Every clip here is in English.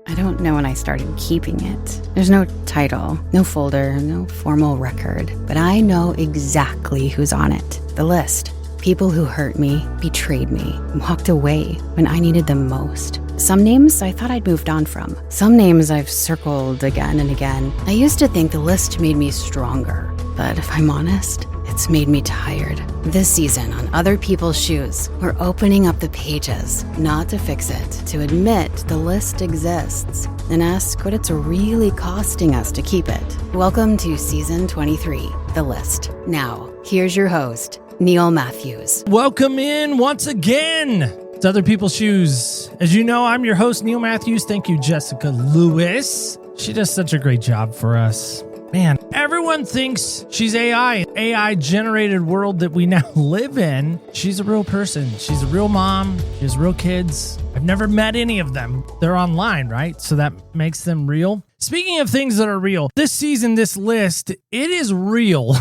I don't know when I started keeping it. There's no title, no folder, no formal record, but I know exactly who's on it. The list. People who hurt me, betrayed me, walked away when I needed them most. Some names I thought I'd moved on from. Some names I've circled again and again. I used to think the list made me stronger, but if I'm honest, it's made me tired. This season on Other People's Shoes, we're opening up the pages, not to fix it, to admit the list exists, and ask what it's really costing us to keep it. Welcome to Season 23, The List. Now, here's your host, Neil Matthews. Welcome in once again to Other People's Shoes. As you know, I'm your host, Neil Matthews. Thank you, Jessica Lewis. She does such a great job for us. Man, everyone thinks she's AI-generated world that we now live in. She's a real person. She's a real mom. She has real kids. I've never met any of them. They're online, right? So that makes them real. Speaking of things that are real, this season, this list, it is real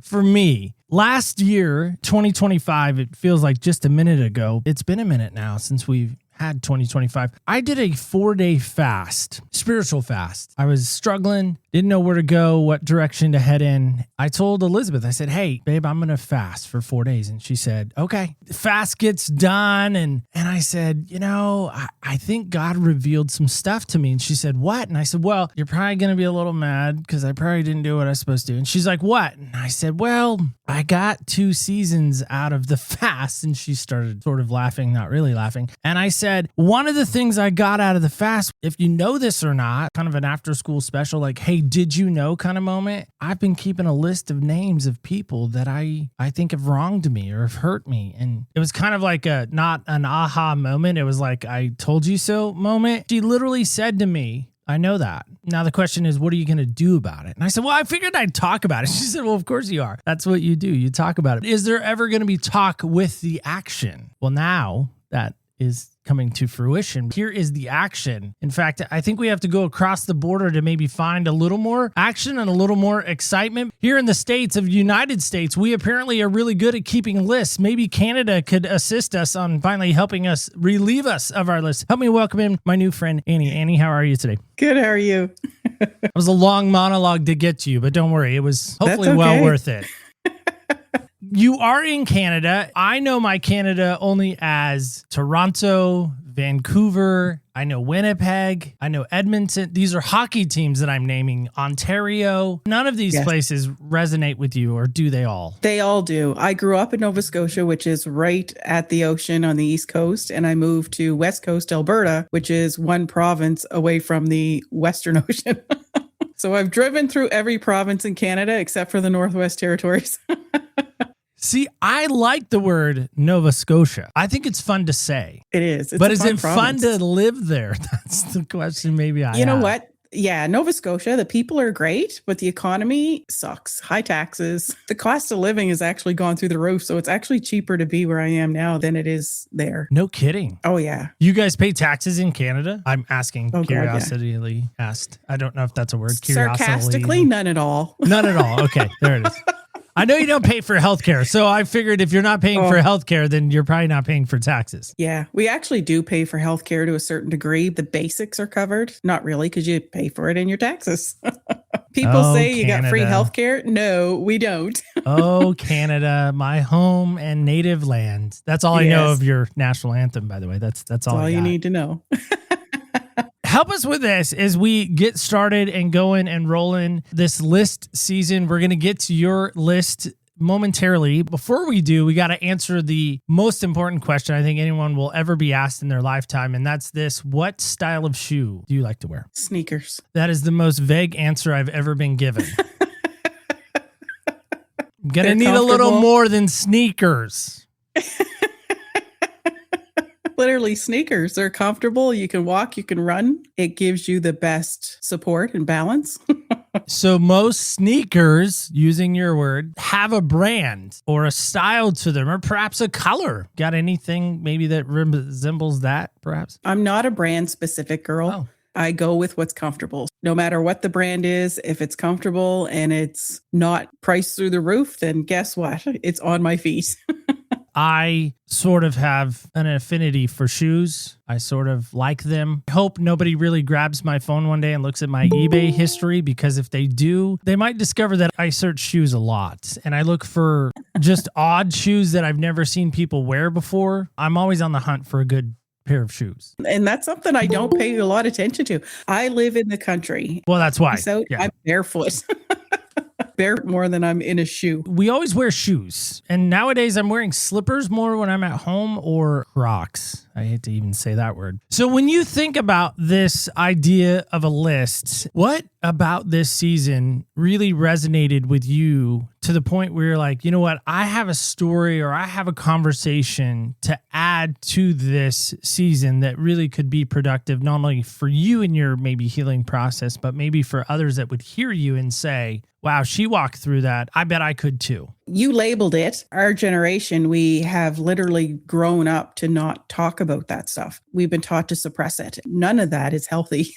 for me. Last year, 2025, it feels like just a minute ago. It's been a minute now since we've had 2025. I did a 4-day fast, spiritual fast. I was struggling, didn't know where to go, what direction to head in. I told Elizabeth, I said, hey, babe, I'm going to fast for 4 days. And she said, okay. The fast gets done. And I said, I think God revealed some stuff to me. And she said, what? And I said, well, you're probably going to be a little mad because I probably didn't do what I was supposed to do. And she's like, what? And I said, well, I got 2 seasons out of the fast. And she started sort of laughing, not really laughing. And I said, one of the things I got out of the fast, if you know this or not, kind of an after school special, like, hey, did you know kind of moment? I've been keeping a list of names of people that I think have wronged me or have hurt me. And it was kind of like not an aha moment. It was like, I told you so moment. She literally said to me, I know that. Now the question is, what are you going to do about it? And I said, well, I figured I'd talk about it. She said, well, of course you are. That's what you do. You talk about it. Is there ever going to be talk with the action? Well, now that is coming to fruition. Here is the action. In fact, I think we have to go across the border to maybe find a little more action and a little more excitement. Here in the States of United States, we apparently are really good at keeping lists. Maybe Canada could assist us on finally helping us relieve us of our list. Help me welcome in my new friend, Annie. Annie, how are you today? Good. How are you? It was a long monologue to get to you, but don't worry. It was hopefully well worth it. You are in Canada. I know my Canada only as Toronto, Vancouver. I know Winnipeg. I know Edmonton. These are hockey teams that I'm naming. Ontario. None of these places resonate with you, or do they all? They all do. I grew up in Nova Scotia, which is right at the ocean on the East Coast, and I moved to West Coast, Alberta, which is one province away from the Western Ocean. So I've driven through every province in Canada except for the Northwest Territories. See, I like the word Nova Scotia. I think it's fun to say. It is. But is it fun to live there? That's the question maybe I have. You know what? Yeah, Nova Scotia, the people are great, but the economy sucks. High taxes. The cost of living has actually gone through the roof, so it's actually cheaper to be where I am now than it is there. No kidding. Oh, yeah. You guys pay taxes in Canada? I'm asking, curiosity asked. I don't know if that's a word. Sarcastically, none at all. None at all. Okay, there it is. I know you don't pay for healthcare, so I figured if you're not paying for healthcare, then you're probably not paying for taxes. Yeah, we actually do pay for healthcare to a certain degree. The basics are covered. Not really, because you pay for it in your taxes. People say you got free healthcare. No, we don't. Oh, Canada, my home and native land. That's all I know of your national anthem, by the way. That's all you need to know. Help us with this as we get started and going and rolling this list season. We're going to get to your list momentarily. Before we do, we got to answer the most important question I think anyone will ever be asked in their lifetime. And that's this: what style of shoe do you like to wear? Sneakers. That is the most vague answer I've ever been given. I'm going to need a little more than sneakers. Literally sneakers. They're comfortable. You can walk, you can run. It gives you the best support and balance. So most sneakers, using your word, have a brand or a style to them, or perhaps a color. Got anything maybe that resembles that, perhaps? I'm not a brand specific girl. Oh. I go with what's comfortable. No matter what the brand is, if it's comfortable and it's not priced through the roof, then guess what? It's on my feet. I sort of have an affinity for shoes. I sort of like them. I hope nobody really grabs my phone one day and looks at my eBay history, because if they do, they might discover that I search shoes a lot and I look for just odd shoes that I've never seen people wear before. I'm always on the hunt for a good pair of shoes. And that's something I don't pay a lot of attention to. I live in the country. Well, that's why. So I'm barefoot. Bare more than I'm in a shoe. We always wear shoes. And nowadays I'm wearing slippers more when I'm at home, or Crocs. I hate to even say that word. So when you think about this idea of a list, what about this season really resonated with you to the point where you're like, you know what, I have a story or I have a conversation to add to this season that really could be productive, not only for you in your maybe healing process, but maybe for others that would hear you and say, wow, she walked through that. I bet I could too. You labeled it. Our generation, we have literally grown up to not talk about that stuff. We've been taught to suppress it. None of that is healthy.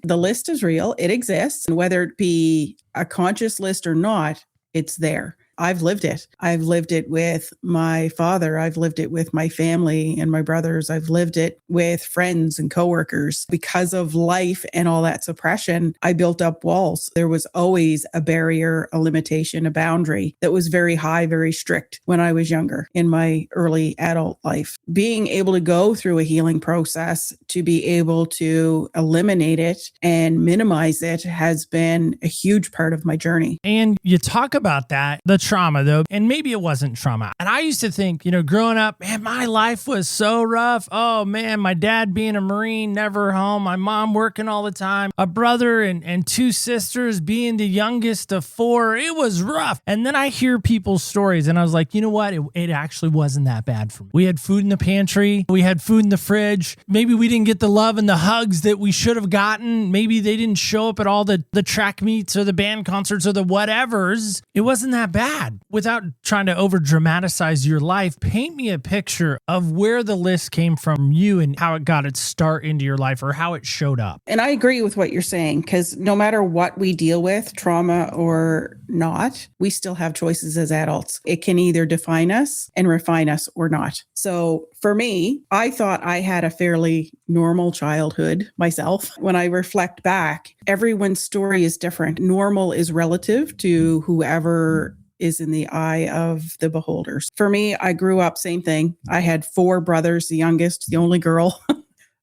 The list is real. It exists. And whether it be a conscious list or not, it's there. I've lived it. I've lived it with my father. I've lived it with my family and my brothers. I've lived it with friends and coworkers. Because of life and all that suppression, I built up walls. There was always a barrier, a limitation, a boundary that was very high, very strict when I was younger in my early adult life. Being able to go through a healing process to be able to eliminate it and minimize it has been a huge part of my journey. And you talk about that, the trauma though, and maybe it wasn't trauma. And I used to think, growing up, man, my life was so rough. Oh man, my dad being a Marine, never home, my mom working all the time, a brother and two sisters, being the youngest of four. It was rough. And then I hear people's stories and I was like, you know what? It actually wasn't that bad for me. We had food in the pantry. We had food in the fridge. Maybe we didn't get the love and the hugs that we should have gotten. Maybe they didn't show up at all the track meets or the band concerts or the whatevers. It wasn't that bad. Without trying to over dramatize your life, paint me a picture of where the list came from you and how it got its start into your life or how it showed up. And I agree with what you're saying, because no matter what we deal with, trauma or not, we still have choices as adults. It can either define us and refine us or not. So for me, I thought I had a fairly normal childhood myself. When I reflect back, everyone's story is different. Normal is relative to whoever is in the eye of the beholders. For me, I grew up, same thing. I had 4 brothers, the youngest, the only girl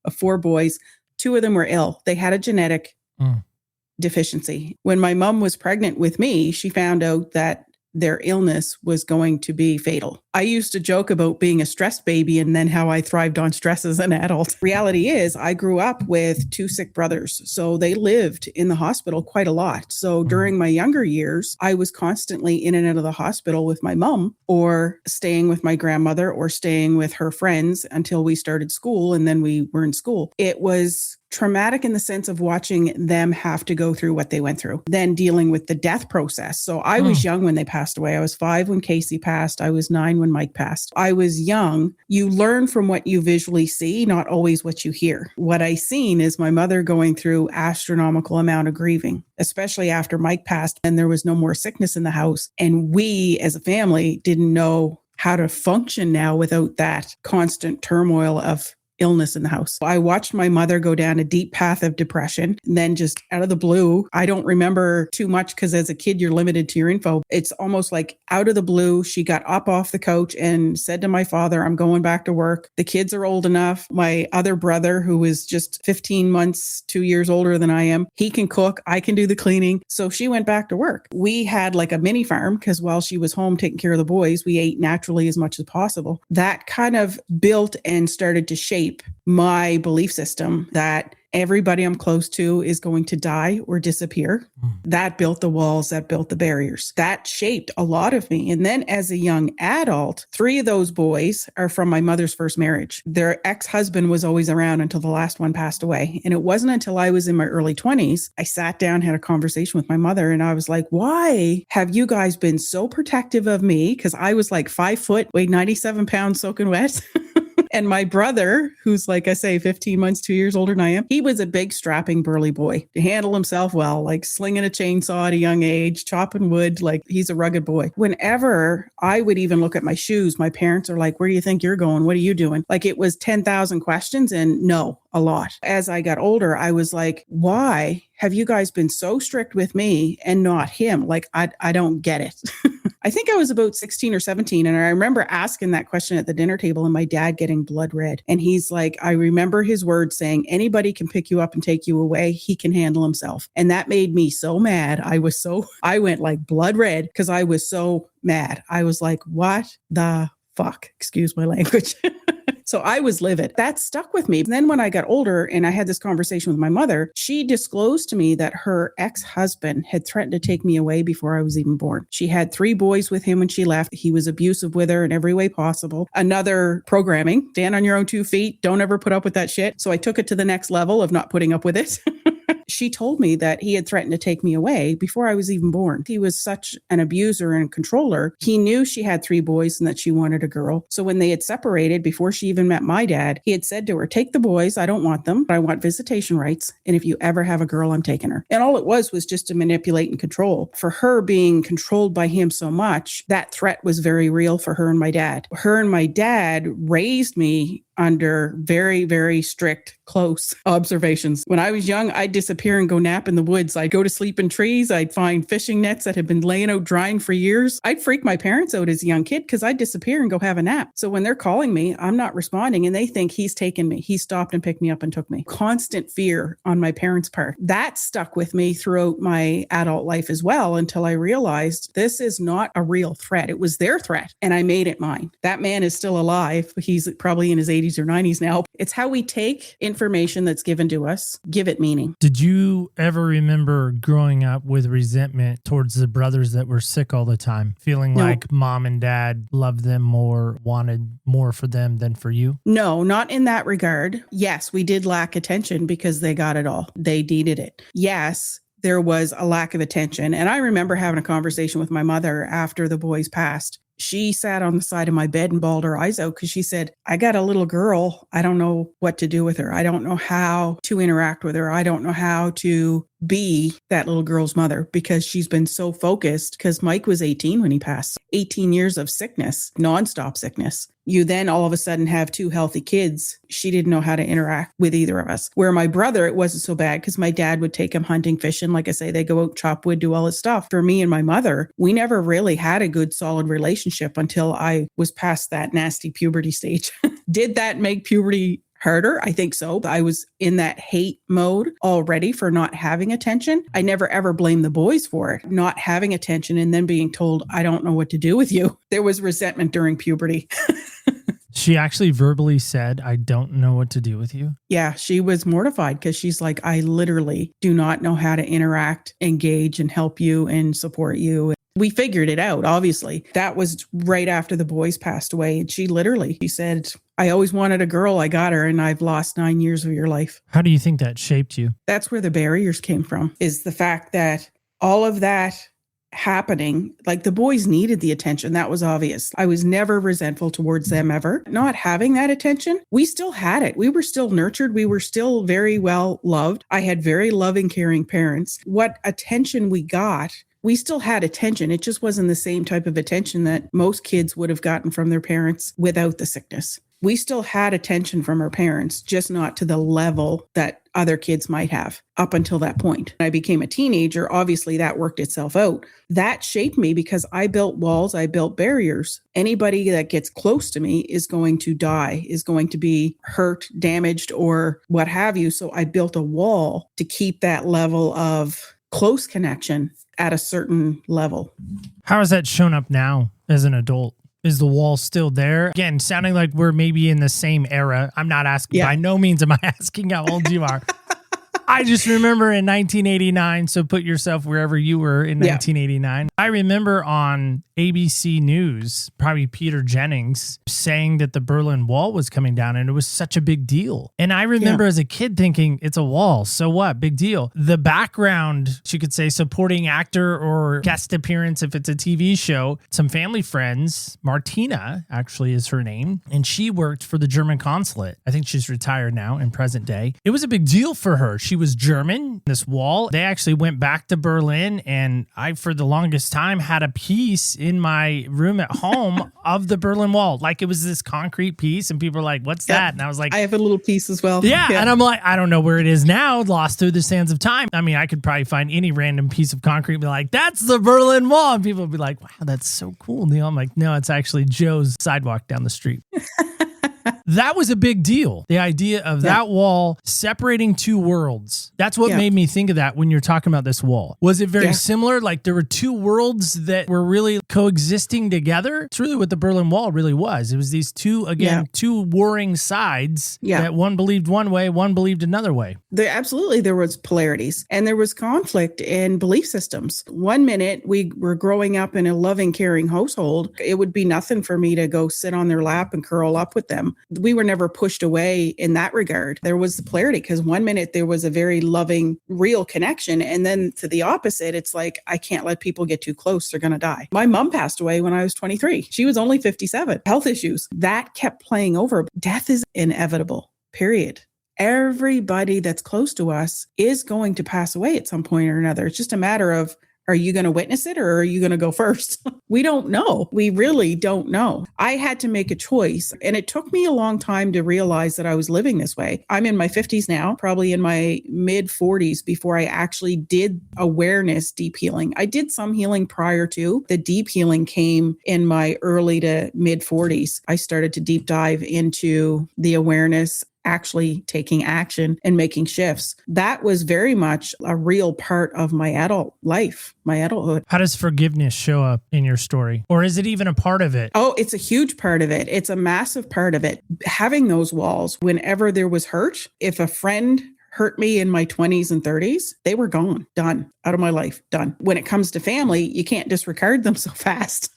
of 4 boys. 2 of them were ill. They had a genetic deficiency. When my mom was pregnant with me, she found out that their illness was going to be fatal. I used to joke about being a stress baby and then how I thrived on stress as an adult. Reality is I grew up with 2 sick brothers. So they lived in the hospital quite a lot. So during my younger years, I was constantly in and out of the hospital with my mom or staying with my grandmother or staying with her friends until we started school. And then we were in school. It was traumatic in the sense of watching them have to go through what they went through, then dealing with the death process. So I was young when they passed away. I was 5 when Casey passed. I was 9 when Mike passed. I was young. You learn from what you visually see, not always what you hear. What I seen is my mother going through astronomical amount of grieving, especially after Mike passed and there was no more sickness in the house. And we as a family didn't know how to function now without that constant turmoil of illness in the house. I watched my mother go down a deep path of depression. And then just out of the blue, I don't remember too much because as a kid, you're limited to your info. It's almost like out of the blue, she got up off the couch and said to my father, I'm going back to work. The kids are old enough. My other brother, who is just 15 months, 2 years older than I am, he can cook. I can do the cleaning. So she went back to work. We had like a mini farm because while she was home taking care of the boys, we ate naturally as much as possible. That kind of built and started to shape my belief system that everybody I'm close to is going to die or disappear. That built the walls, that built the barriers. That shaped a lot of me. And then as a young adult, 3 of those boys are from my mother's first marriage. Their ex-husband was always around until the last one passed away. And it wasn't until I was in my early 20s, I sat down, had a conversation with my mother, and I was like, why have you guys been so protective of me? Because I was like 5 foot, weighed 97 pounds soaking wet. And my brother, who's like I say, 15 months, 2 years older than I am, he was a big strapping burly boy to handle himself well, like slinging a chainsaw at a young age, chopping wood, like he's a rugged boy. Whenever I would even look at my shoes, my parents are like, where do you think you're going? What are you doing? Like it was 10,000 questions and no, a lot. As I got older, I was like, why have you guys been so strict with me and not him? Like, I don't get it. I think I was about 16 or 17. And I remember asking that question at the dinner table and my dad getting blood red. And he's like, I remember his words saying, anybody can pick you up and take you away. He can handle himself. And that made me so mad. I went like blood red because I was so mad. I was like, what the fuck? Excuse my language. So I was livid. That stuck with me. And then when I got older and I had this conversation with my mother, she disclosed to me that her ex-husband had threatened to take me away before I was even born. She had 3 boys with him when she left. He was abusive with her in every way possible. Another programming, stand on your own 2 feet. Don't ever put up with that shit. So I took it to the next level of not putting up with it. She told me that he had threatened to take me away before I was even born. He was such an abuser and controller. He knew she had 3 boys and that she wanted a girl. So when they had separated, before she even met my dad, he had said to her, take the boys. I don't want them, but I want visitation rights. And if you ever have a girl, I'm taking her. And all it was just to manipulate and control. For her being controlled by him so much, that threat was very real for her and my dad. Her and my dad raised me under very, very strict, close observations. When I was young, I'd disappear and go nap in the woods. I'd go to sleep in trees. I'd find fishing nets that had been laying out drying for years. I'd freak my parents out as a young kid because I'd disappear and go have a nap. So when they're calling me, I'm not responding and they think he's taken me. He stopped and picked me up and took me. Constant fear on my parents' part. That stuck with me throughout my adult life as well until I realized this is not a real threat. It was their threat and I made it mine. That man is still alive. He's probably in his 80s or 90s now. It's how we take information that's given to us, give it meaning. Did you ever remember growing up with resentment towards the brothers that were sick all the time, feeling like mom and dad loved them more, wanted more for them than for you? No, not in that regard. Yes, we did lack attention because they got it all. They needed it. Yes, there was a lack of attention. And I remember having a conversation with my mother after the boys passed. She sat on the side of my bed and bawled her eyes out because she said, I got a little girl. I don't know what to do with her. I don't know how to interact with her. I don't know how to be that little girl's mother because she's been so focused because Mike was 18 when he passed. 18 years of sickness, nonstop sickness. You then all of a sudden have 2 healthy kids. She didn't know how to interact with either of us. Where my brother, it wasn't so bad because my dad would take him hunting, fishing. Like I say, they go out, chop wood, do all this stuff. For me and my mother, we never really had a good, solid relationship until I was past that nasty puberty stage. Did that make puberty harder? I think so. I was in that hate mode already for not having attention. I never ever blamed the boys for it, not having attention and then being told, I don't know what to do with you. There was resentment during puberty. She actually verbally said, I don't know what to do with you. Yeah, she was mortified because she's like, I literally do not know how to interact, engage, and help you and support you. We figured it out, obviously. That was right after the boys passed away. And she said, I always wanted a girl. I got her and I've lost 9 years of your life. How do you think that shaped you? That's where the barriers came from, is the fact that all of that happening, like the boys needed the attention. That was obvious. I was never resentful towards them ever. Not having that attention, we still had it. We were still nurtured. We were still very well loved. I had very loving, caring parents. What attention we got, we still had attention. It just wasn't the same type of attention that most kids would have gotten from their parents without the sickness. We still had attention from our parents, just not to the level that other kids might have up until that point. I became a teenager. Obviously, that worked itself out. That shaped me because I built walls. I built barriers. Anybody that gets close to me is going to die, is going to be hurt, damaged, or what have you. So I built a wall to keep that level of close connection at a certain level. How has that shown up now as an adult? Is the wall still there? Again, sounding like we're maybe in the same era. I'm not asking, by no means am I asking how old you are. I just remember in 1989, so put yourself wherever you were in 1989. I remember on ABC News, probably Peter Jennings, saying that the Berlin Wall was coming down and it was such a big deal. And I remember as a kid thinking, it's a wall, so what? Big deal. The background, you could say, supporting actor or guest appearance if it's a TV show, some family friends, Martina actually is her name, and she worked for the German consulate. I think she's retired now in present day. It was a big deal for her. She was German. This wall, they actually went back to Berlin, and I, for the longest time, had a piece in my room at home of the Berlin Wall. Like it was this concrete piece, and people were like, what's that? And I was like, I have a little piece as well. Yeah. And I'm like, I don't know where it is now, lost through the sands of time. I mean, I could probably find any random piece of concrete and be like, that's the Berlin Wall. And people would be like, wow, that's so cool, Neil. I'm like, no, it's actually Joe's sidewalk down the street. That was a big deal. The idea of that wall separating two worlds. That's what made me think of that when you're talking about this wall. Was it very similar? Like there were two worlds that were really coexisting together? It's really what the Berlin Wall really was. It was these two, two warring sides that one believed one way, one believed another way. There was polarities and there was conflict in belief systems. One minute we were growing up in a loving, caring household. It would be nothing for me to go sit on their lap and curl up with them. We were never pushed away in that regard. There was the polarity because one minute there was a very loving, real connection. And then to the opposite, it's like, I can't let people get too close. They're going to die. My mom passed away when I was 23. She was only 57. Health issues. That kept playing over. Death is inevitable, period. Everybody that's close to us is going to pass away at some point or another. It's just a matter of, are you going to witness it or are you going to go first? We don't know. We really don't know. I had to make a choice, and it took me a long time to realize that I was living this way. I'm in my 50s now, probably in my mid 40s before I actually did awareness deep healing. I did some healing prior to. The deep healing came in my early to mid 40s. I started to deep dive into the awareness, actually taking action and making shifts. That was very much a real part of my adult life, my adulthood. How does forgiveness show up in your story? Or is it even a part of it? Oh, it's a huge part of it. It's a massive part of it. Having those walls whenever there was hurt, if a friend hurt me in my 20s and 30s, they were gone, done, out of my life, done. When it comes to family, you can't disregard them so fast.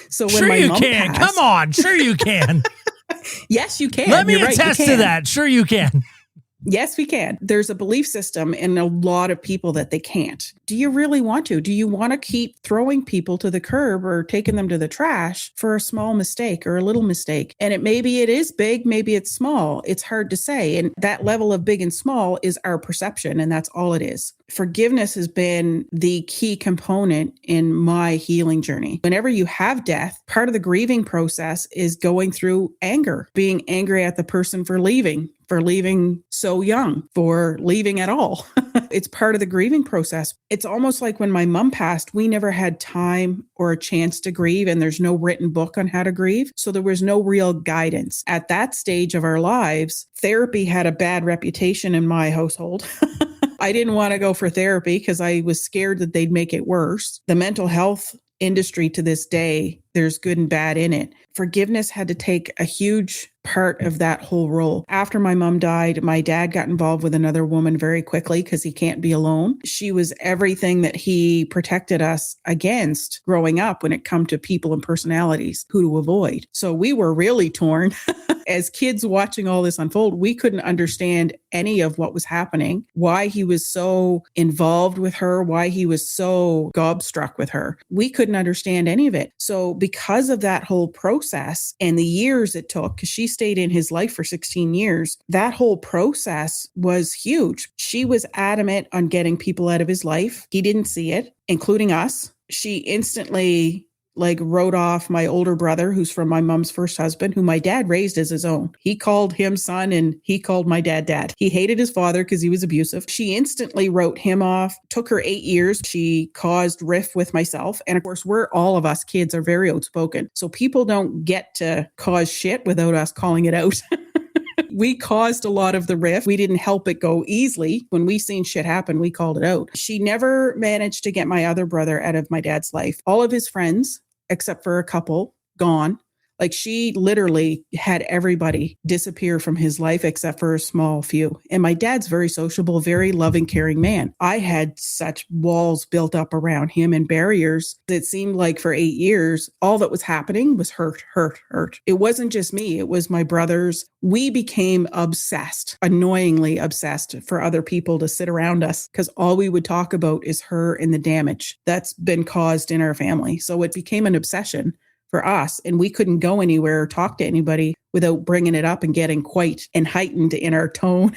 So when my mom can. Passed, Come on, sure you can. Yes, you can. Let me attest to that. Sure you can. Yes, we can. There's a belief system in a lot of people that they can't. Do you really want to? Do you want to keep throwing people to the curb or taking them to the trash for a small mistake or a little mistake? And maybe it is big, maybe it's small. It's hard to say. And that level of big and small is our perception, and that's all it is. Forgiveness has been the key component in my healing journey. Whenever you have death, part of the grieving process is going through anger, being angry at the person for leaving so young, for leaving at all. It's part of the grieving process. It's almost like when my mom passed, we never had time or a chance to grieve, and there's no written book on how to grieve. So there was no real guidance. At that stage of our lives, therapy had a bad reputation in my household. I didn't want to go for therapy because I was scared that they'd make it worse. The mental health industry to this day, there's good and bad in it. Forgiveness had to take a huge part of that whole role. After my mom died, my dad got involved with another woman very quickly because he can't be alone. She was everything that he protected us against growing up when it come to people and personalities, who to avoid. So we were really torn. As kids watching all this unfold, we couldn't understand any of what was happening, why he was so involved with her, why he was so gobstruck with her. We couldn't understand any of it. So because of that whole process and the years it took, because she stayed in his life for 16 years, that whole process was huge. She was adamant on getting people out of his life. He didn't see it, including us. She instantly wrote off my older brother, who's from my mom's first husband, who my dad raised as his own. He called him son and he called my dad dad. He hated his father because he was abusive. She instantly wrote him off. Took her 8 years. She caused rift with myself. And of course, all of us kids are very outspoken. So people don't get to cause shit without us calling it out. We caused a lot of the rift. We didn't help it go easily. When we seen shit happen, we called it out. She never managed to get my other brother out of my dad's life. All of his friends, except for a couple, gone. Like she literally had everybody disappear from his life except for a small few. And my dad's very sociable, very loving, caring man. I had such walls built up around him and barriers. It seemed like for 8 years, all that was happening was hurt. It wasn't just me. It was my brothers. We became obsessed, annoyingly obsessed for other people to sit around us because all we would talk about is her and the damage that's been caused in our family. So it became an obsession for us, and we couldn't go anywhere or talk to anybody without bringing it up and getting quite and heightened in our tone.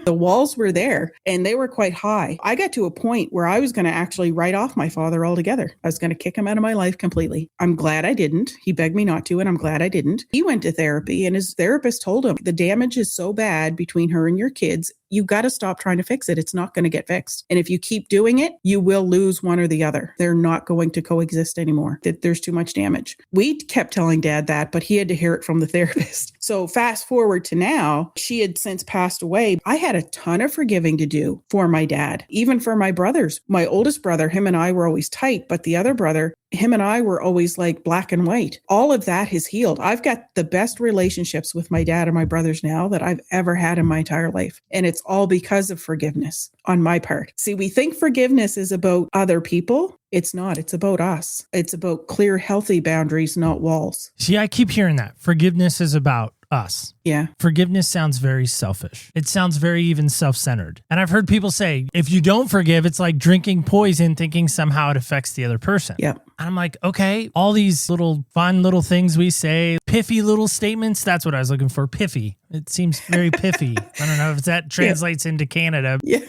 The walls were there and they were quite high. I got to a point where I was going to actually write off my father altogether. I was going to kick him out of my life completely. I'm glad I didn't. He begged me not to, and I'm glad I didn't. He went to therapy and his therapist told him the damage is so bad between her and your kids. You got to stop trying to fix it. It's not going to get fixed. And if you keep doing it, you will lose one or the other. They're not going to coexist anymore. That there's too much damage. We kept telling Dad that, but he had to hear it from the therapist. So fast forward to now, she had since passed away. I had a ton of forgiving to do for my dad, even for my brothers. My oldest brother, him and I were always tight, but the other brother, him and I were always like black and white. All of that has healed. I've got the best relationships with my dad and my brothers now that I've ever had in my entire life. And it's all because of forgiveness on my part. See, we think forgiveness is about other people. It's not. It's about us. It's about clear, healthy boundaries, not walls. See, I keep hearing that. Forgiveness is about us. Yeah. Forgiveness sounds very selfish. It sounds very even self-centered. And I've heard people say, if you don't forgive, it's like drinking poison, thinking somehow it affects the other person. Yeah. And I'm like, okay, all these little fun little things we say, piffy little statements, that's what I was looking for, piffy. It seems very piffy. I don't know if that translates into Canada. Yeah.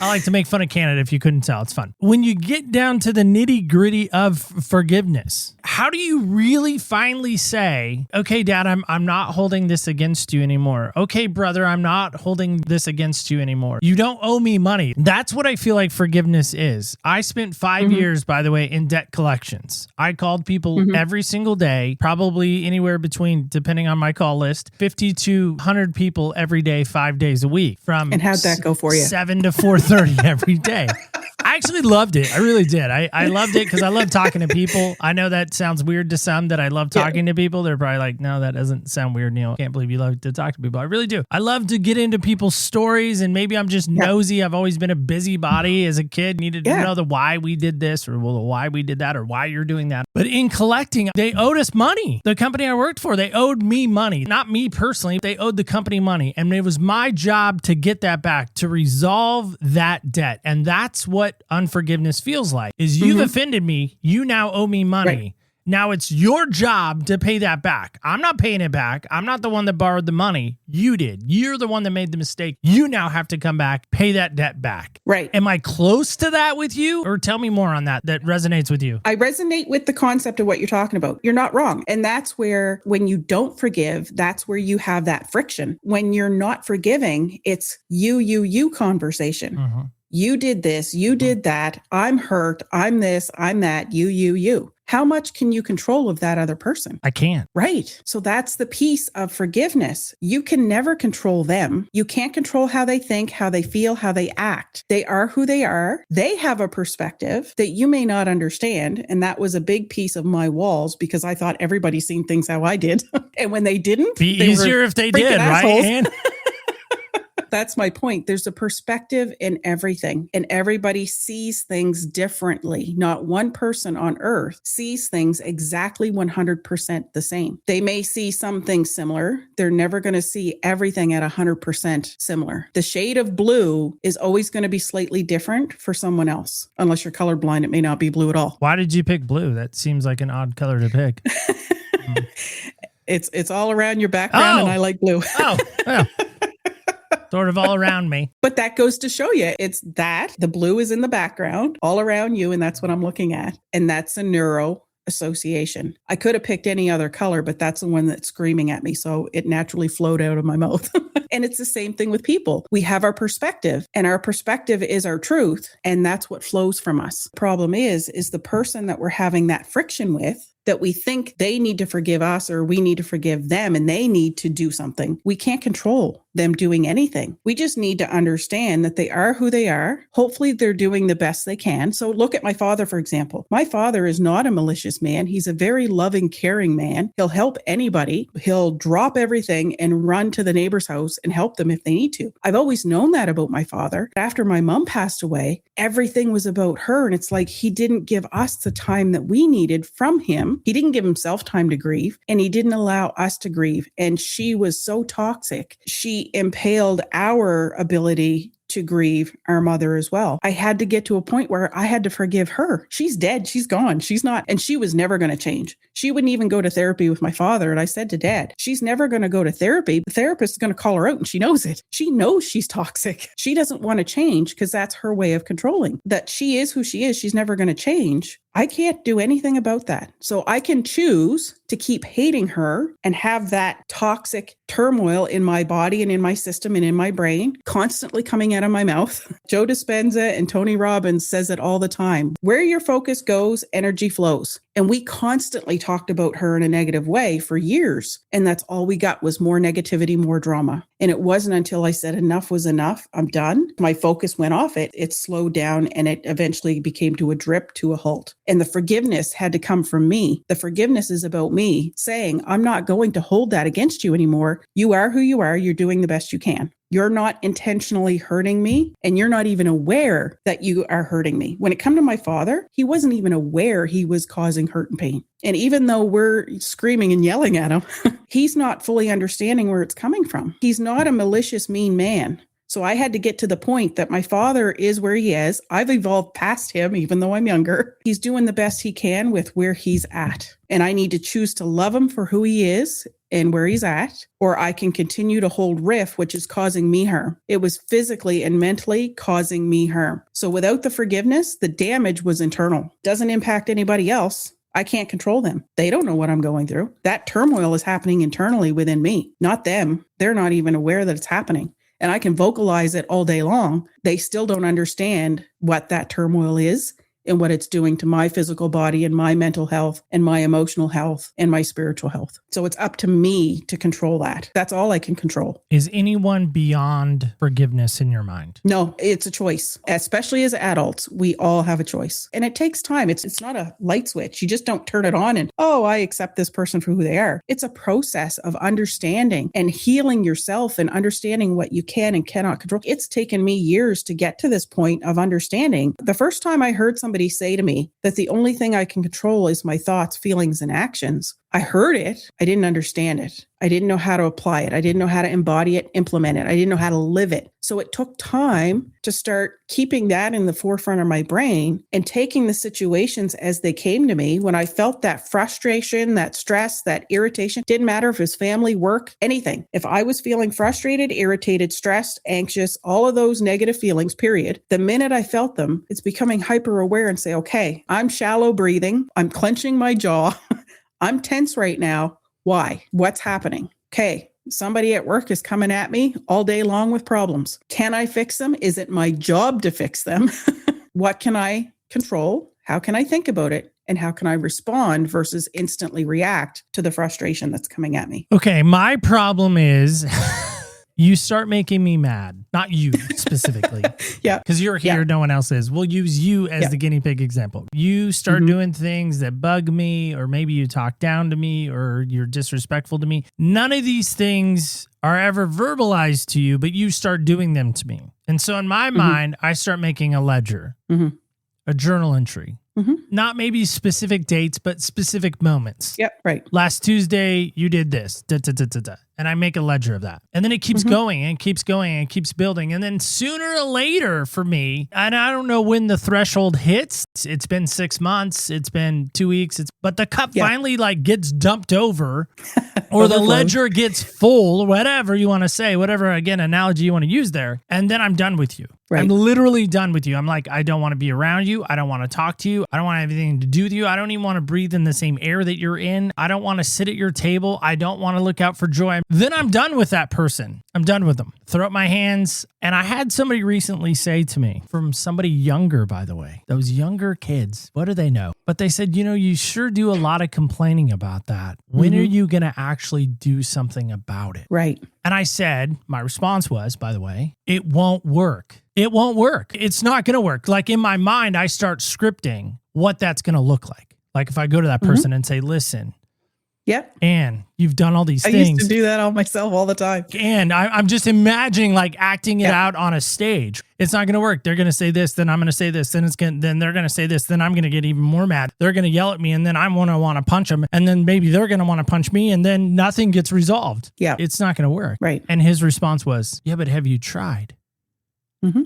I like to make fun of Canada if you couldn't tell. It's fun. When you get down to the nitty gritty of forgiveness, how do you really finally say, okay, Dad, I'm not holding this against you anymore. Okay, brother, I'm not holding this against you anymore. You don't owe me money. That's what I feel like forgiveness is. I spent 5 years, by the way, in debt collections. I called people every single day, probably anywhere between, depending on my call list, 50 to 100 people every day, 5 days a week. And how'd that go for you? 7 to 4:30 every day. I actually loved it. I really did. I loved it because I love talking to people. I know that sounds weird to some that I love talking to people. They're probably like, no, that doesn't sound weird, Neil. Can't believe you love to talk to people. I really do. I love to get into people's stories, and maybe I'm just nosy. I've always been a busybody as a kid, needed to know the why we did this or why we did that or why you're doing that. But in collecting, they owed us money. The company I worked for, they owed me money. Not me personally. They owed the company money. And it was my job to get that back, to resolve that debt. And that's what unforgiveness feels like, is you've offended me. You now owe me money. Right. Now it's your job to pay that back. I'm not paying it back. I'm not the one that borrowed the money. You did. You're the one that made the mistake. You now have to come back, pay that debt back. Right. Am I close to that with you? Or tell me more on that resonates with you. I resonate with the concept of what you're talking about. You're not wrong. And that's where, when you don't forgive, that's where you have that friction. When you're not forgiving, it's you conversation. You did this, you did that, I'm hurt, I'm this, I'm that, you. How much can you control of that other person? I can't. Right. So that's the piece of forgiveness. You can never control them. You can't control how they think, how they feel, how they act. They are who they are. They have a perspective that you may not understand. And that was a big piece of my walls because I thought everybody's seen things how I did. And when they didn't, be easier if they did, right, Ann? That's my point. There's a perspective in everything, and everybody sees things differently. Not one person on earth sees things exactly 100% the same. They may see some things similar. They're never going to see everything at 100% similar. The shade of blue is always going to be slightly different for someone else. Unless you're colorblind, it may not be blue at all. Why did you pick blue? That seems like an odd color to pick. It's all around your background, and I like blue. Well. Sort of all around me. But that goes to show you, it's that the blue is in the background all around you. And that's what I'm looking at. And that's a neuro association. I could have picked any other color, but that's the one that's screaming at me. So it naturally flowed out of my mouth. And it's the same thing with people. We have our perspective, and our perspective is our truth. And that's what flows from us. The problem is the person that we're having that friction with that we think they need to forgive us or we need to forgive them and they need to do something. We can't control them doing anything. We just need to understand that they are who they are. Hopefully they're doing the best they can. So look at my father, for example. My father is not a malicious man. He's a very loving, caring man. He'll help anybody. He'll drop everything and run to the neighbor's house and help them if they need to. I've always known that about my father. After my mom passed away, everything was about her. And it's like he didn't give us the time that we needed from him. He didn't give himself time to grieve, and he didn't allow us to grieve. And she was so toxic. She impaled our ability to grieve our mother as well. I had to get to a point where I had to forgive her. She's dead. She's gone. She's not, and she was never going to change. She wouldn't even go to therapy with my father. And I said to Dad, she's never going to go to therapy. The therapist is going to call her out and she knows it. She knows she's toxic. She doesn't want to change because that's her way of controlling. That she is who she is. She's never going to change. I can't do anything about that. So I can choose to keep hating her and have that toxic turmoil in my body and in my system and in my brain constantly coming out of my mouth. Joe Dispenza and Tony Robbins says it all the time. Where your focus goes, energy flows. And we constantly talked about her in a negative way for years. And that's all we got was more negativity, more drama. And it wasn't until I said enough was enough, I'm done. My focus went off it. It slowed down and it eventually became to a drip, to a halt. And the forgiveness had to come from me. The forgiveness is about me saying, I'm not going to hold that against you anymore. You are who you are. You're doing the best you can. You're not intentionally hurting me, and you're not even aware that you are hurting me. When it come to my father, he wasn't even aware he was causing hurt and pain. And even though we're screaming and yelling at him, he's not fully understanding where it's coming from. He's not a malicious, mean man. So I had to get to the point that my father is where he is. I've evolved past him, even though I'm younger. He's doing the best he can with where he's at. And I need to choose to love him for who he is and where he's at, or I can continue to hold riff, which is causing me harm. It was physically and mentally causing me harm. So without the forgiveness, the damage was internal. Doesn't impact anybody else. I can't control them. They don't know what I'm going through. That turmoil is happening internally within me, not them. They're not even aware that it's happening. And I can vocalize it all day long. They still don't understand what that turmoil is and what it's doing to my physical body and my mental health and my emotional health and my spiritual health. So it's up to me to control that. That's all I can control. Is anyone beyond forgiveness in your mind? No, it's a choice. Especially as adults, we all have a choice. And it takes time. It's not a light switch. You just don't turn it on and, oh, I accept this person for who they are. It's a process of understanding and healing yourself and understanding what you can and cannot control. It's taken me years to get to this point of understanding. The first time I heard somebody say to me that the only thing I can control is my thoughts, feelings, and actions, I heard it. I didn't understand it. I didn't know how to apply it. I didn't know how to embody it, implement it. I didn't know how to live it. So it took time to start keeping that in the forefront of my brain and taking the situations as they came to me. When I felt that frustration, that stress, that irritation, didn't matter if it was family, work, anything. If I was feeling frustrated, irritated, stressed, anxious, all of those negative feelings, period, the minute I felt them, it's becoming hyper aware and say, okay, I'm shallow breathing. I'm clenching my jaw. I'm tense right now. Why? What's happening? Okay. Somebody at work is coming at me all day long with problems. Can I fix them? Is it my job to fix them? What can I control? How can I think about it? And how can I respond versus instantly react to the frustration that's coming at me? Okay. My problem is you start making me mad. Not you specifically. Yeah. Because you're here, no one else is. We'll use you as the guinea pig example. You start doing things that bug me, or maybe you talk down to me, or you're disrespectful to me. None of these things are ever verbalized to you, but you start doing them to me. And so in my mind, I start making a ledger, a journal entry. Not maybe specific dates, but specific moments. Yep, right. Last Tuesday, you did this, and I make a ledger of that. And then it keeps going and keeps going and keeps building. And then sooner or later for me, and I don't know when the threshold hits, it's been 6 months, it's been 2 weeks, but the cup finally like gets dumped over or the ledger gets full, whatever you want to say, whatever, again, analogy you want to use there. And then I'm done with you. Right. I'm literally done with you. I'm like, I don't want to be around you. I don't want to talk to you. I don't want anything to do with you. I don't even want to breathe in the same air that you're in. I don't want to sit at your table. I don't want to look out for joy. Then I'm done with that person. I'm done with them. Throw up my hands. And I had somebody recently say to me, from somebody younger, by the way, those younger kids, what do they know? But they said, you sure do a lot of complaining about that. When are you going to actually do something about it? Right. And I said, my response was, by the way, it won't work. It won't work. It's not going to work. Like in my mind, I start scripting what that's going to look like. Like if I go to that person and say, listen, Yep. Ann, you've done all these I things. used to do that all myself all the time. And I'm just imagining like acting it out on a stage. It's not going to work. They're going to say this, then I'm going to say this, then then they're going to say this, then I'm going to get even more mad. They're going to yell at me, and then I'm going to want to punch them, and then maybe they're going to want to punch me, and then nothing gets resolved. Yeah. It's not going to work. Right. And his response was, yeah, but have you tried? Mm-hmm.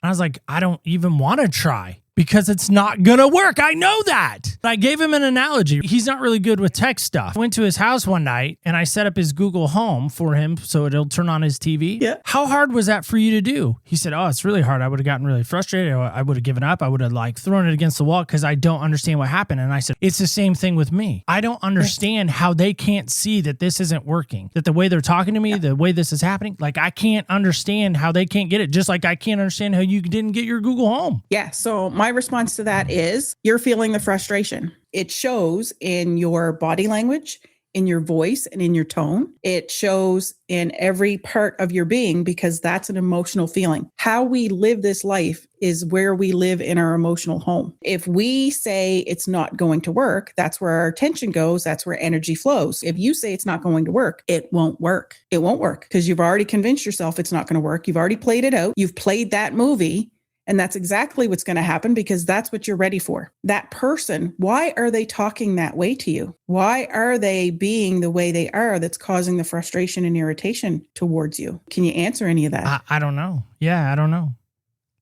I was like, I don't even want to try. Because it's not going to work. I know that. I gave him an analogy. He's not really good with tech stuff. I went to his house one night and I set up his Google Home for him so it'll turn on his TV. Yeah. How hard was that for you to do? He said, oh, it's really hard. I would have gotten really frustrated. I would have given up. I would have thrown it against the wall because I don't understand what happened. And I said, it's the same thing with me. I don't understand how they can't see that this isn't working, that the way they're talking to me, the way this is happening, like I can't understand how they can't get it. Just like I can't understand how you didn't get your Google Home. Yeah. So my response to that is you're feeling the frustration. It shows in your body language, in your voice, and in your tone. It shows in every part of your being because that's an emotional feeling. How we live this life is where we live in our emotional home. If we say it's not going to work, that's where our attention goes. That's where energy flows. If you say it's not going to work, it won't work. It won't work because you've already convinced yourself it's not going to work. You've already played it out. You've played that movie. And that's exactly what's going to happen because that's what you're ready for. That person, why are they talking that way to you? Why are they being the way they are that's causing the frustration and irritation towards you? Can you answer any of that? I don't know. Yeah, I don't know.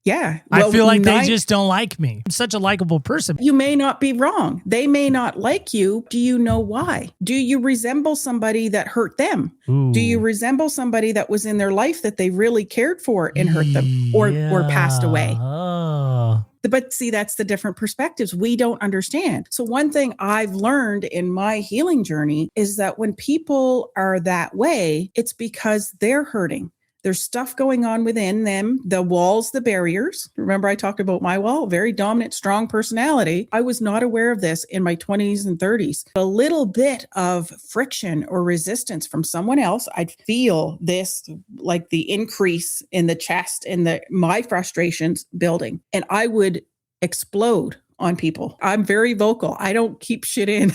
Yeah. I feel like they just don't like me. I'm such a likable person. You may not be wrong. They may not like you. Do you know why? Do you resemble somebody that hurt them? Ooh. Do you resemble somebody that was in their life that they really cared for and hurt them or passed away? Oh. But see, that's the different perspectives we don't understand. So one thing I've learned in my healing journey is that when people are that way, it's because they're hurting. There's stuff going on within them, the walls, the barriers. Remember, I talked about my wall, very dominant, strong personality. I was not aware of this in my 20s and 30s. A little bit of friction or resistance from someone else, I'd feel this, like the increase in the chest and my frustrations building. And I would explode on people. I'm very vocal. I don't keep shit in.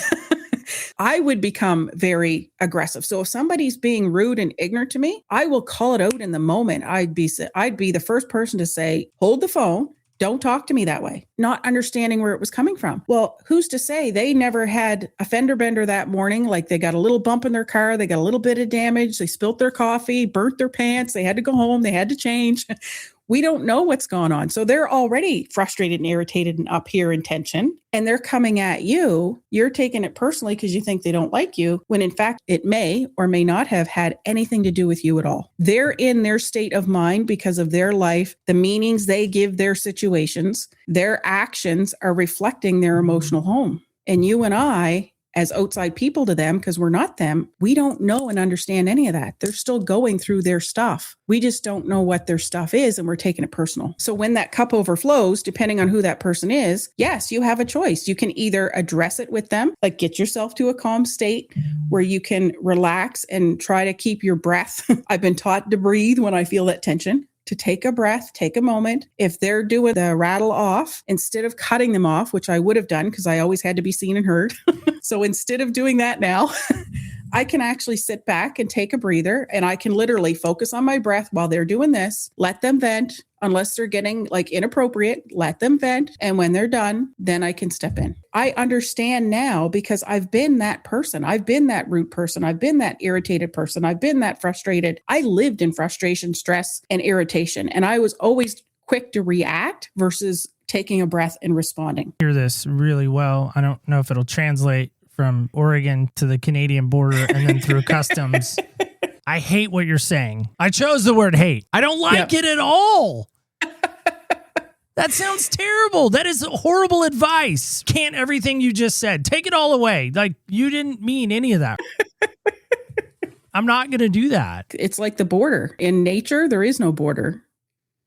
I would become very aggressive. So if somebody's being rude and ignorant to me, I will call it out in the moment. I'd be the first person to say, hold the phone. Don't talk to me that way. Not understanding where it was coming from. Well, who's to say they never had a fender bender that morning? Like they got a little bump in their car. They got a little bit of damage. They spilt their coffee, burnt their pants. They had to go home. They had to change. We don't know what's going on. So they're already frustrated and irritated and up here in tension. And they're coming at you. You're taking it personally because you think they don't like you, when in fact, it may or may not have had anything to do with you at all. They're in their state of mind because of their life, the meanings they give their situations. Their actions are reflecting their emotional home. And you and I, as outside people to them, because we're not them, we don't know and understand any of that. They're still going through their stuff. We just don't know what their stuff is, and we're taking it personal. So when that cup overflows, depending on who that person is, yes, you have a choice. You can either address it with them, like get yourself to a calm state where you can relax and try to keep your breath. I've been taught to breathe when I feel that tension. To take a breath, take a moment. If they're doing the rattle off, instead of cutting them off, which I would have done because I always had to be seen and heard. So instead of doing that now, I can actually sit back and take a breather, and I can literally focus on my breath while they're doing this, let them vent. Unless they're getting like inappropriate, let them vent. And when they're done, then I can step in. I understand now because I've been that person. I've been that rude person. I've been that irritated person. I've been that frustrated. I lived in frustration, stress, and irritation. And I was always quick to react versus taking a breath and responding. Hear this really well. I don't know if it'll translate from Oregon to the Canadian border and then through customs. I hate what you're saying. I chose the word hate. I don't like it at all. That sounds terrible. That is horrible advice. Can't everything you just said. Take it all away. Like, you didn't mean any of that. I'm not going to do that. It's like the border. In nature, there is no border.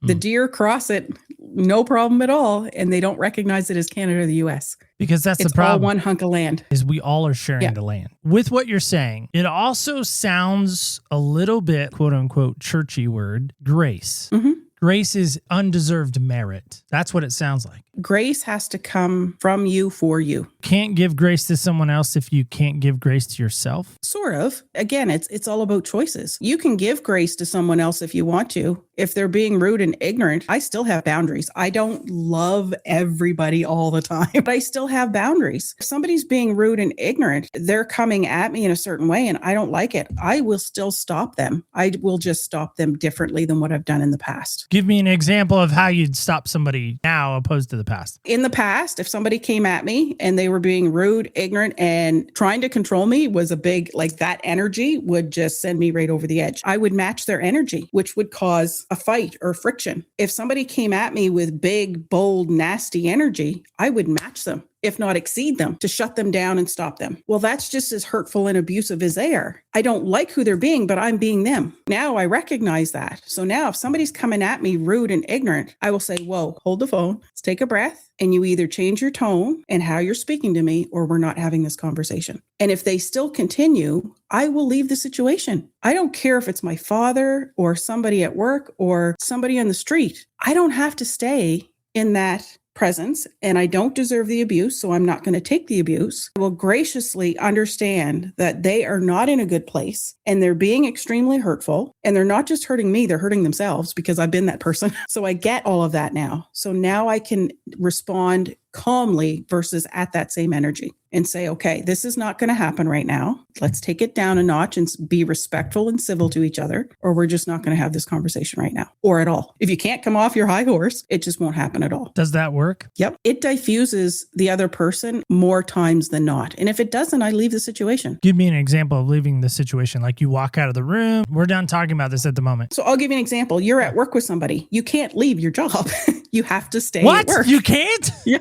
The deer cross it, no problem at all, and they don't recognize it as Canada or the U.S. Because that's It's the problem. all one hunk of land. Is we all are sharing the land. With what you're saying, it also sounds a little bit, quote unquote, churchy word, grace. Mm-hmm. Grace is undeserved merit. That's what it sounds like. Grace has to come from you for you. Can't give grace to someone else if you can't give grace to yourself. Sort of. Again, it's all about choices. You can give grace to someone else if you want to. If they're being rude and ignorant, I still have boundaries. I don't love everybody all the time, but I still have boundaries. If somebody's being rude and ignorant, they're coming at me in a certain way and I don't like it, I will still stop them. I will just stop them differently than what I've done in the past. Give me an example of how you'd stop somebody now opposed to the past. In the past, if somebody came at me and they were being rude, ignorant, and trying to control me, was a big, like, that energy would just send me right over the edge. I would match their energy, which would cause a fight or friction. If somebody came at me with big, bold, nasty energy, I would match them, if not exceed them, to shut them down and stop them. Well, that's just as hurtful and abusive as they are. I don't like who they're being, but I'm being them. Now I recognize that. So now if somebody's coming at me rude and ignorant, I will say, whoa, hold the phone, let's take a breath. And you either change your tone and how you're speaking to me, or we're not having this conversation. And if they still continue, I will leave the situation. I don't care if it's my father or somebody at work or somebody on the street. I don't have to stay in that presence, and I don't deserve the abuse, so I'm not going to take the abuse. I will graciously understand that they are not in a good place and they're being extremely hurtful, and they're not just hurting me, they're hurting themselves, because I've been that person. So I get all of that now. So now I can respond calmly versus at that same energy and say, okay, this is not going to happen right now. Let's take it down a notch and be respectful and civil to each other, or we're just not going to have this conversation right now or at all. If you can't come off your high horse, it just won't happen at all. Does that work? Yep. It diffuses the other person more times than not. And if it doesn't, I leave the situation. Give me an example of leaving the situation. Like, you walk out of the room. We're done talking about this at the moment. So I'll give you an example. You're at work with somebody. You can't leave your job. You have to stay What? at work. You can't? Yeah.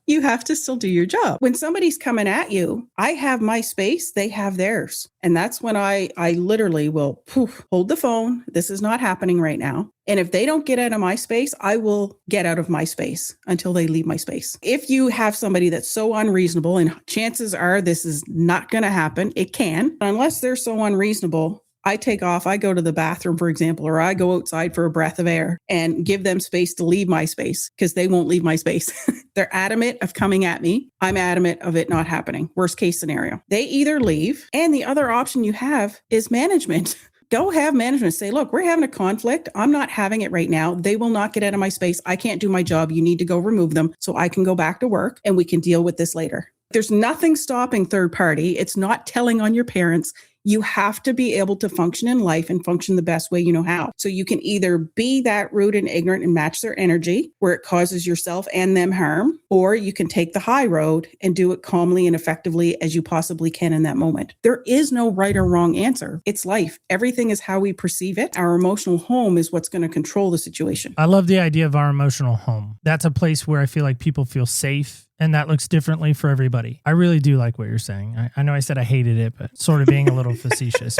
You have to still do your job. When somebody's coming at you, I have my space, they have theirs. And that's when I literally will hold the phone. This is not happening right now. And if they don't get out of my space, I will get out of my space until they leave my space. If you have somebody that's so unreasonable, and chances are this is not going to happen, it can, unless they're so unreasonable, I take off, I go to the bathroom, for example, or I go outside for a breath of air and give them space to leave my space, because they won't leave my space. They're adamant of coming at me. I'm adamant of it not happening. Worst case scenario. They either leave, and the other option you have is management. Go have management say, look, we're having a conflict. I'm not having it right now. They will not get out of my space. I can't do my job. You need to go remove them so I can go back to work and we can deal with this later. There's nothing stopping third party. It's not telling on your parents. You have to be able to function in life and function the best way you know how. So you can either be that rude and ignorant and match their energy where it causes yourself and them harm, or you can take the high road and do it calmly and effectively as you possibly can in that moment. There is no right or wrong answer. It's life. Everything is how we perceive it. Our emotional home is what's going to control the situation. I love the idea of our emotional home. That's a place where I feel like people feel safe. And that looks differently for everybody. I really do like what you're saying. I know I said I hated it, but sort of being a little facetious.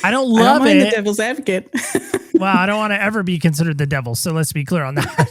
I don't love I don't mind it. the devil's advocate. Well, I don't want to ever be considered the devil. So let's be clear on that.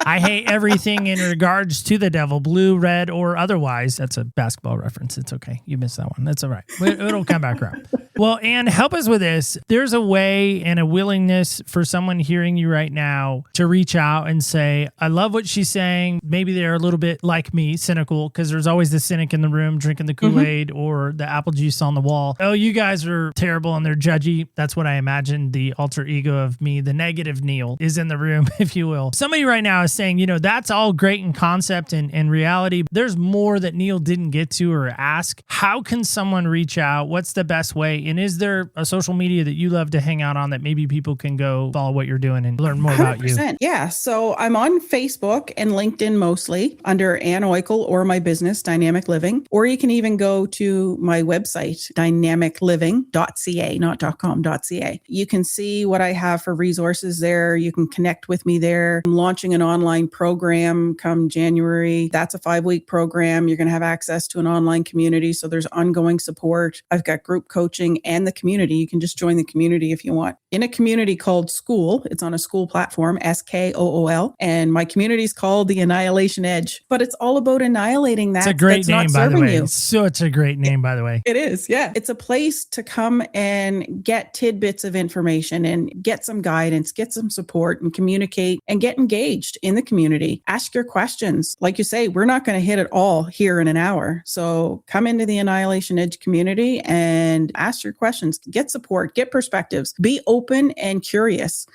I hate everything in regards to the devil, blue, red, or otherwise. That's a basketball reference. It's okay. You missed that one. That's all right. It'll come back around. Well, Ann, help us with this. There's a way and a willingness for someone hearing you right now to reach out and say, I love what she's saying. Maybe they're a little bit like me, cynical, because there's always the cynic in the room drinking the Kool-Aid or the apple juice on the wall. Oh, you guys are terrible and they're judgy. That's what I imagine the alter ego of me, the negative Neil, is in the room, if you will. Somebody right now is saying, that's all great in concept and reality. There's more that Neil didn't get to or ask. How can someone reach out? What's the best way And is there a social media that you love to hang out on that maybe people can go follow what you're doing and learn more about you? 100%. Yeah. So I'm on Facebook and LinkedIn mostly under Ann Oickle or my business, Dynamic Living. Or you can even go to my website, dynamicliving.ca, not .com.ca. You can see what I have for resources there. You can connect with me there. I'm launching an online program come January. That's a 5-week program. You're going to have access to an online community. So there's ongoing support. I've got group coaching and the community. You can just join the community if you want. In a community called School, it's on a school platform, SKOOL, and my community is called the Annihilation Edge. But it's all about annihilating that. It's a great that's name, not by the serving way. you. Such a great name, by the way. It is, yeah. It's a place to come and get tidbits of information and get some guidance, get some support and communicate and get engaged in the community. Ask your questions. Like you say, we're not going to hit it all here in an hour. So come into the Annihilation Edge community and ask your questions, get support, get perspectives, be open and curious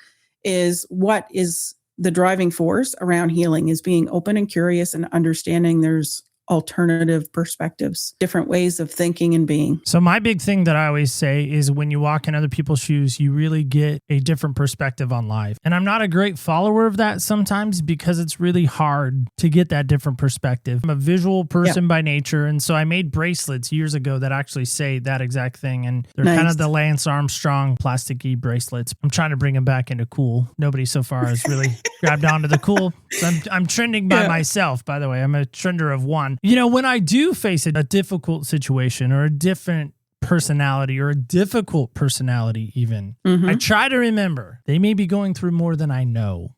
is what is the driving force around healing, is being open and curious and understanding there's alternative perspectives, different ways of thinking and being. So my big thing that I always say is when you walk in other people's shoes, you really get a different perspective on life. And I'm not a great follower of that sometimes because it's really hard to get that different perspective. I'm a visual person by nature. And so I made bracelets years ago that actually say that exact thing. And they're kind of the Lance Armstrong plasticky bracelets. I'm trying to bring them back into cool. Nobody so far has really grabbed onto the cool. So I'm trending by myself, by the way. I'm a trender of one. You know, when I do face a difficult situation or a different personality or a difficult personality even, I try to remember they may be going through more than I know.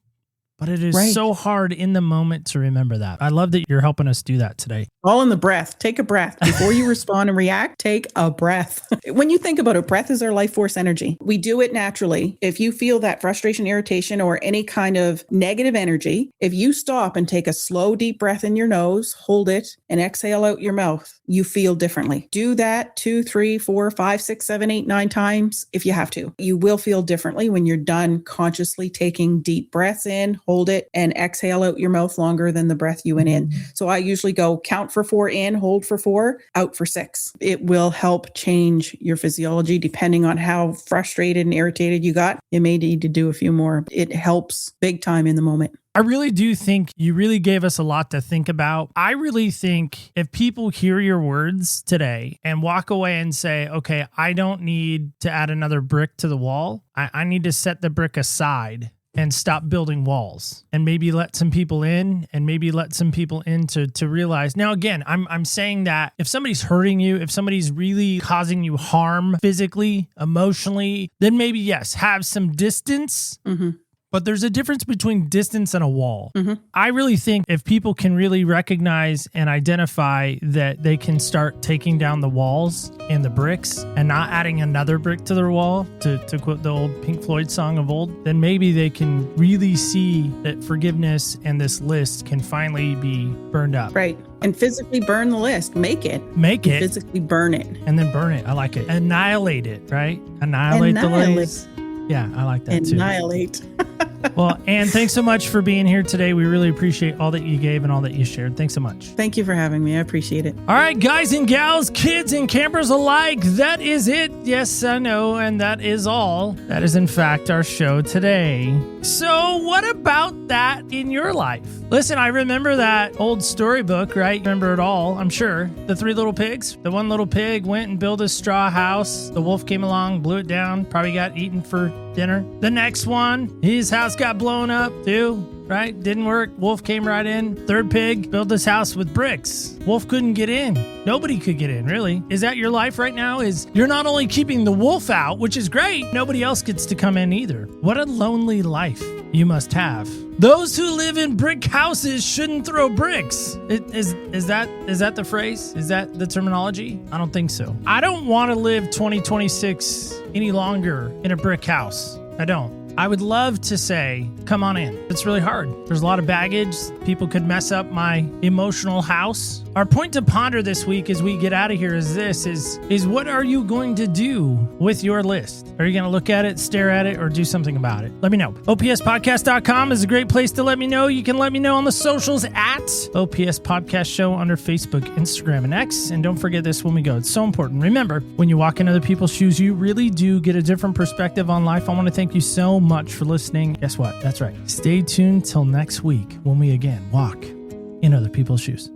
But it is so hard in the moment to remember that. I love that you're helping us do that today. All in the breath. Take a breath. Before you respond and react, take a breath. When you think about it, breath is our life force energy. We do it naturally. If you feel that frustration, irritation, or any kind of negative energy, if you stop and take a slow, deep breath in your nose, hold it, and exhale out your mouth, you feel differently. Do that 2, 3, 4, 5, 6, 7, 8, 9 times if you have to. You will feel differently when you're done consciously taking deep breaths in, hold it, and exhale out your mouth longer than the breath you went in. So I usually go count for 4 in, hold for 4, out for 6. It will help change your physiology depending on how frustrated and irritated you got. You may need to do a few more. It helps big time in the moment. I really do think you really gave us a lot to think about. I really think if people hear your words today and walk away and say, okay, I don't need to add another brick to the wall. I need to set the brick aside and stop building walls and maybe let some people in and maybe let some people in to realize. Now, again, I'm saying that if somebody's hurting you, if somebody's really causing you harm physically, emotionally, then maybe, yes, have some distance. But there's a difference between distance and a wall. I really think if people can really recognize and identify that they can start taking down the walls and the bricks and not adding another brick to their wall, to quote the old Pink Floyd song of old, then maybe they can really see that forgiveness and this list can finally be burned up. Right. And physically burn the list. Make it. Physically burn it. And then burn it. I like it. Annihilate it, right? Annihilate the list. Yeah, I like that too. Annihilate. Well, Ann, thanks so much for being here today. We really appreciate all that you gave and all that you shared. Thanks so much. Thank you for having me. I appreciate it. All right, guys and gals, kids and campers alike, that is it. Yes, I know, and that is all. That is, in fact, our show today. So what about that in your life? Listen, I remember that old storybook, right? Remember it all, I'm sure. The 3 little pigs. The one little pig went and built a straw house. The wolf came along, blew it down, probably got eaten for dinner. The next one, his house got blown up too, right? Didn't work. Wolf came right in. 3rd pig built this house with bricks. Wolf couldn't get in. Nobody could get in, really. Is that your life right now? Is you're not only keeping the wolf out, which is great, nobody else gets to come in either. What a lonely life you must have. Those who live in brick houses shouldn't throw bricks. Is that the phrase? Is that the terminology? I don't think so. I don't want to live 2026 any longer in a brick house. I don't. I would love to say, come on in. It's really hard. There's a lot of baggage. People could mess up my emotional house. Our point to ponder this week as we get out of here is what are you going to do with your list? Are you going to look at it, stare at it, or do something about it? Let me know. OPSpodcast.com is a great place to let me know. You can let me know on the socials at OPS Podcast Show under Facebook, Instagram, and X. And don't forget this when we go. It's so important. Remember, when you walk in other people's shoes, you really do get a different perspective on life. I want to thank you so much for listening. Guess what? That's right. Stay tuned till next week when we again walk in other people's shoes.